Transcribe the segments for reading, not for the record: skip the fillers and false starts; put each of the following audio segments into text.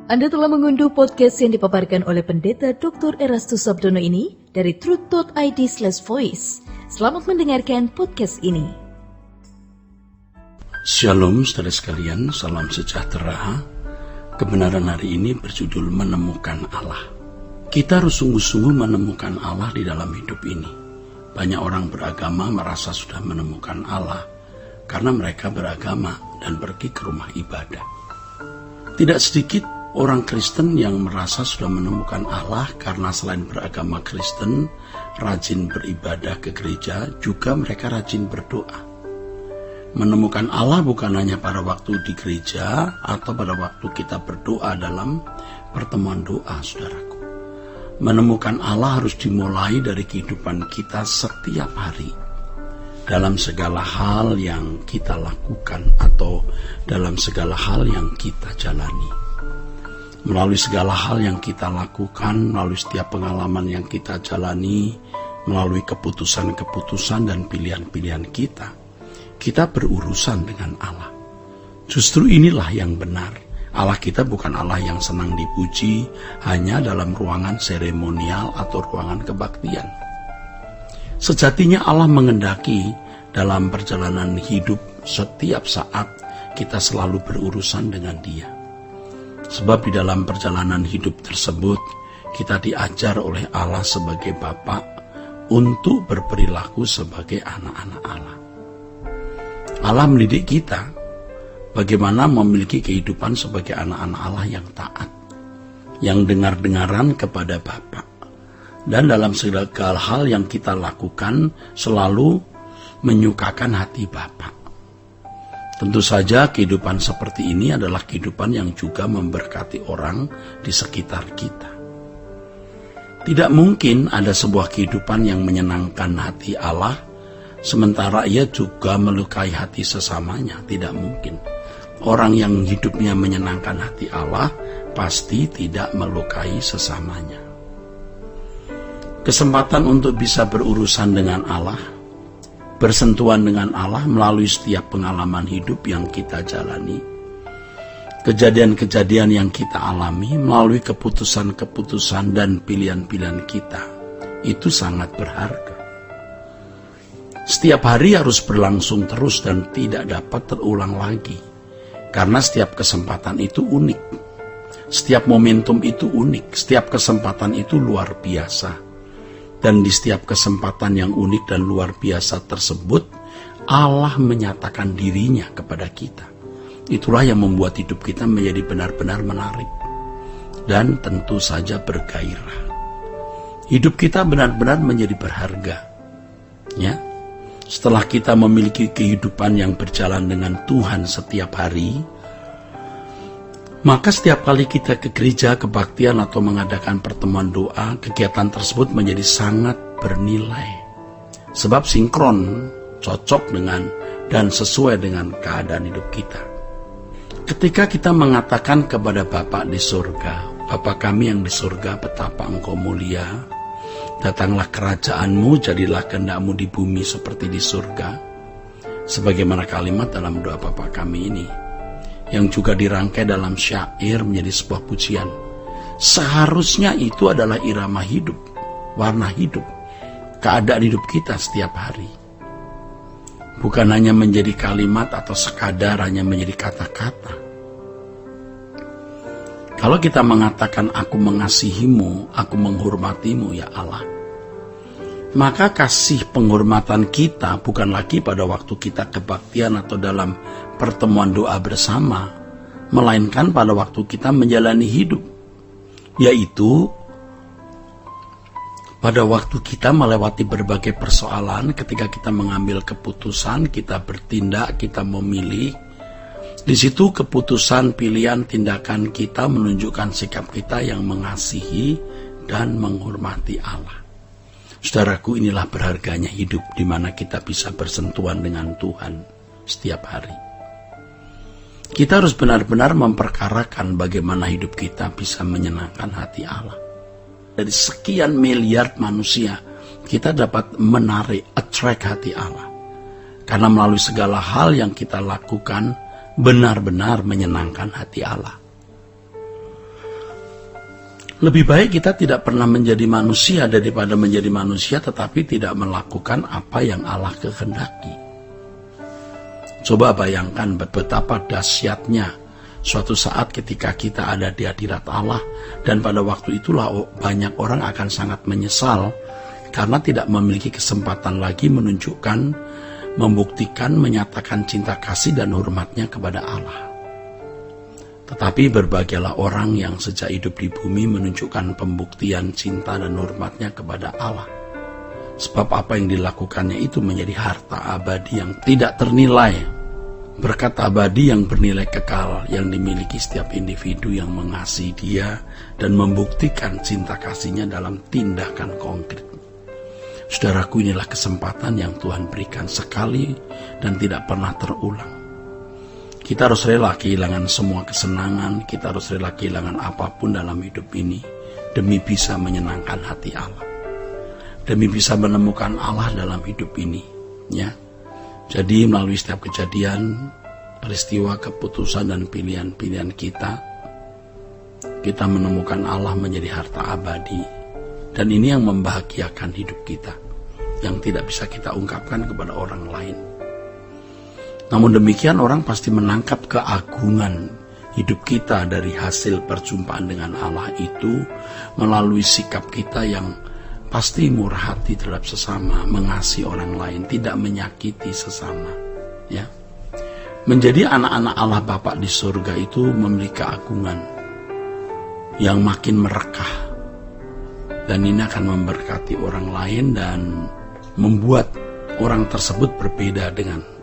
Anda telah mengunduh podcast yang dipaparkan oleh Pendeta Dr. Erastus Sabdono ini dari truth.id/voice. Selamat mendengarkan podcast ini. Shalom saudara sekalian, salam sejahtera. Kebenaran hari ini berjudul Menemukan Allah. Kita harus sungguh-sungguh menemukan Allah di dalam hidup ini. Banyak orang beragama merasa sudah menemukan Allah karena mereka beragama dan pergi ke rumah ibadah. Tidak sedikit orang Kristen yang merasa sudah menemukan Allah karena selain beragama Kristen, rajin beribadah ke gereja, juga mereka rajin berdoa. Menemukan Allah bukan hanya pada waktu di gereja atau pada waktu kita berdoa dalam pertemuan doa, saudaraku. Menemukan Allah harus dimulai dari kehidupan kita setiap hari. Dalam segala hal yang kita lakukan atau dalam segala hal yang kita jalani. Melalui segala hal yang kita lakukan, melalui setiap pengalaman yang kita jalani, melalui keputusan-keputusan dan pilihan-pilihan kita berurusan dengan Allah. Justru inilah yang benar. Allah kita bukan Allah yang senang dipuji hanya dalam ruangan seremonial atau ruangan kebaktian. Sejatinya Allah mengendaki dalam perjalanan hidup setiap saat kita selalu berurusan dengan Dia. Sebab di dalam perjalanan hidup tersebut kita diajar oleh Allah sebagai Bapa untuk berperilaku sebagai anak-anak Allah. Allah mendidik kita bagaimana memiliki kehidupan sebagai anak-anak Allah yang taat, yang dengar-dengaran kepada Bapa. Dan dalam segala hal yang kita lakukan selalu menyukakan hati Bapa. Tentu saja kehidupan seperti ini adalah kehidupan yang juga memberkati orang di sekitar kita. Tidak mungkin ada sebuah kehidupan yang menyenangkan hati Allah, sementara ia juga melukai hati sesamanya. Tidak mungkin. Orang yang hidupnya menyenangkan hati Allah pasti tidak melukai sesamanya. Kesempatan untuk bisa berurusan dengan Allah, bersentuhan dengan Allah melalui setiap pengalaman hidup yang kita jalani, kejadian-kejadian yang kita alami, melalui keputusan-keputusan dan pilihan-pilihan kita, itu sangat berharga. Setiap hari harus berlangsung terus dan tidak dapat terulang lagi, karena setiap kesempatan itu unik, setiap momentum itu unik, setiap kesempatan itu luar biasa. Dan di setiap kesempatan yang unik dan luar biasa tersebut, Allah menyatakan dirinya kepada kita. Itulah yang membuat hidup kita menjadi benar-benar menarik dan tentu saja bergairah. Hidup kita benar-benar menjadi berharga. Ya, setelah kita memiliki kehidupan yang berjalan dengan Tuhan setiap hari, maka setiap kali kita ke gereja, kebaktian atau mengadakan pertemuan doa, kegiatan tersebut menjadi sangat bernilai. Sebab sinkron, cocok dengan dan sesuai dengan keadaan hidup kita. Ketika kita mengatakan kepada Bapa di surga, Bapa kami yang di surga, betapa Engkau mulia, datanglah kerajaanmu, jadilah kehendak-Mu di bumi seperti di surga. Sebagaimana kalimat dalam doa Bapa kami ini, yang juga dirangkai dalam syair menjadi sebuah pujian. Seharusnya itu adalah irama hidup, warna hidup, keadaan hidup kita setiap hari. Bukan hanya menjadi kalimat atau sekadar hanya menjadi kata-kata. Kalau kita mengatakan aku mengasihimu, aku menghormatimu ya Allah, maka kasih penghormatan kita bukan lagi pada waktu kita kebaktian atau dalam pertemuan doa bersama, melainkan pada waktu kita menjalani hidup, yaitu pada waktu kita melewati berbagai persoalan, ketika kita mengambil keputusan, kita bertindak, kita memilih. Di situ keputusan, pilihan, tindakan kita menunjukkan sikap kita yang mengasihi dan menghormati Allah. Saudaraku, inilah berharganya hidup di mana kita bisa bersentuhan dengan Tuhan setiap hari. Kita harus benar-benar memperkarakan bagaimana hidup kita bisa menyenangkan hati Allah. Dari sekian miliar manusia, kita dapat menarik, attract hati Allah. Karena melalui segala hal yang kita lakukan, benar-benar menyenangkan hati Allah. Lebih baik kita tidak pernah menjadi manusia daripada menjadi manusia tetapi tidak melakukan apa yang Allah kehendaki. Coba bayangkan betapa dahsyatnya suatu saat ketika kita ada di hadirat Allah, dan pada waktu itulah banyak orang akan sangat menyesal karena tidak memiliki kesempatan lagi menunjukkan, membuktikan, menyatakan cinta kasih dan hormatnya kepada Allah. Tetapi berbahagialah orang yang sejak hidup di bumi menunjukkan pembuktian cinta dan hormatnya kepada Allah. Sebab apa yang dilakukannya itu menjadi harta abadi yang tidak ternilai, berkat abadi yang bernilai kekal yang dimiliki setiap individu yang mengasihi Dia dan membuktikan cinta kasihnya dalam tindakan konkret. Saudaraku, inilah kesempatan yang Tuhan berikan sekali dan tidak pernah terulang. Kita harus rela kehilangan semua kesenangan, kita harus rela kehilangan apapun dalam hidup ini demi bisa menyenangkan hati Allah, demi bisa menemukan Allah dalam hidup ini, ya. Jadi melalui setiap kejadian, peristiwa, keputusan dan pilihan-pilihan kita menemukan Allah menjadi harta abadi, dan ini yang membahagiakan hidup kita, yang tidak bisa kita ungkapkan kepada orang lain. Namun demikian orang pasti menangkap keagungan hidup kita dari hasil perjumpaan dengan Allah itu melalui sikap kita yang pasti murah hati terhadap sesama, mengasihi orang lain, tidak menyakiti sesama, ya. Menjadi anak-anak Allah Bapa di surga itu memiliki keagungan yang makin merekah, dan ini akan memberkati orang lain dan membuat orang tersebut berbeda dengan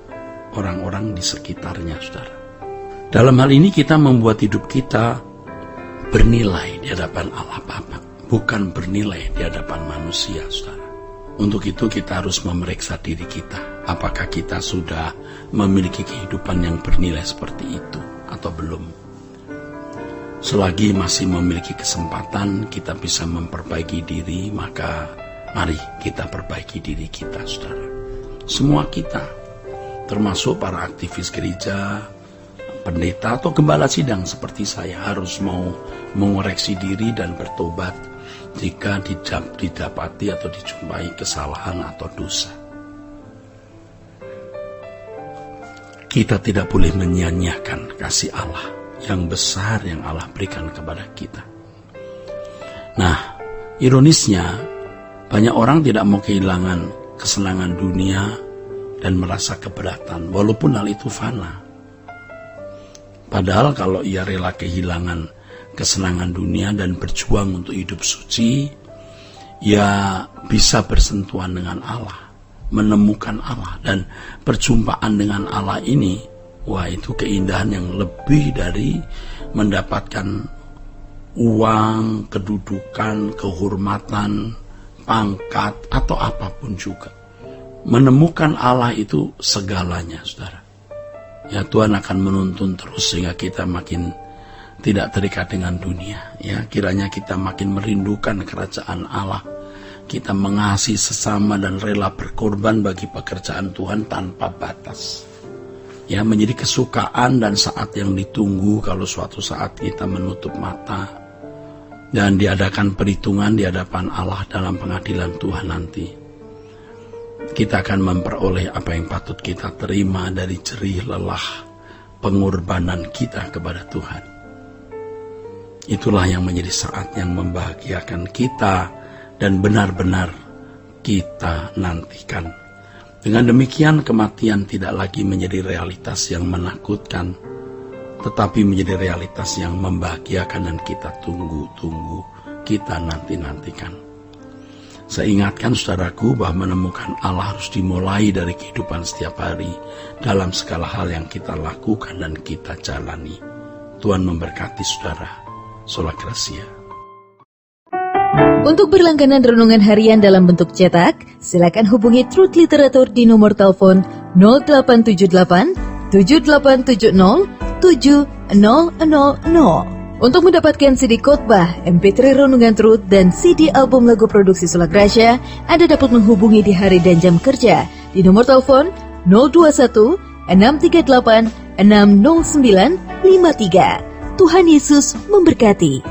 orang-orang di sekitarnya, saudara. Dalam hal ini kita membuat hidup kita bernilai di hadapan Allah Bapa, bukan bernilai di hadapan manusia, saudara. Untuk itu kita harus memeriksa diri kita, apakah kita sudah memiliki kehidupan yang bernilai seperti itu atau belum. Selagi masih memiliki kesempatan kita bisa memperbaiki diri, maka mari kita perbaiki diri kita, saudara. Semua kita, termasuk para aktivis gereja, pendeta atau gembala sidang seperti saya, harus mau mengoreksi diri dan bertobat jika didapati atau dijumpai kesalahan atau dosa. Kita tidak boleh menyia-nyiakan kasih Allah yang besar yang Allah berikan kepada kita. Nah, ironisnya banyak orang tidak mau kehilangan kesenangan dunia dan merasa keberatan, walaupun hal itu fana. Padahal kalau ia rela kehilangan kesenangan dunia dan berjuang untuk hidup suci, ia bisa bersentuhan dengan Allah, menemukan Allah, dan perjumpaan dengan Allah ini, wah, itu keindahan yang lebih dari mendapatkan uang, kedudukan, kehormatan, pangkat, atau apapun juga. Menemukan Allah itu segalanya, saudara. Ya, Tuhan akan menuntun terus sehingga kita makin tidak terikat dengan dunia. Ya, kiranya kita makin merindukan kerajaan Allah. Kita mengasihi sesama dan rela berkorban bagi pekerjaan Tuhan tanpa batas. Ya, menjadi kesukaan dan saat yang ditunggu kalau suatu saat kita menutup mata dan diadakan perhitungan di hadapan Allah dalam pengadilan Tuhan nanti. Kita akan memperoleh apa yang patut kita terima dari jerih lelah pengorbanan kita kepada Tuhan. Itulah yang menjadi saat yang membahagiakan kita dan benar-benar kita nantikan. Dengan demikian kematian tidak lagi menjadi realitas yang menakutkan, tetapi menjadi realitas yang membahagiakan dan kita tunggu-tunggu, kita nanti-nantikan. Saya ingatkan saudaraku bahwa menemukan Allah harus dimulai dari kehidupan setiap hari dalam segala hal yang kita lakukan dan kita jalani. Tuhan memberkati saudara. Sola Gracia. Untuk berlangganan renungan harian dalam bentuk cetak, silakan hubungi Truth Literatur di nomor telepon 0878 7870 7000. Untuk mendapatkan CD khotbah, MP3 renungan Truth, dan CD album lagu produksi Sola Gracia, Anda dapat menghubungi di hari dan jam kerja di nomor telepon 021 638 60953. Tuhan Yesus memberkati.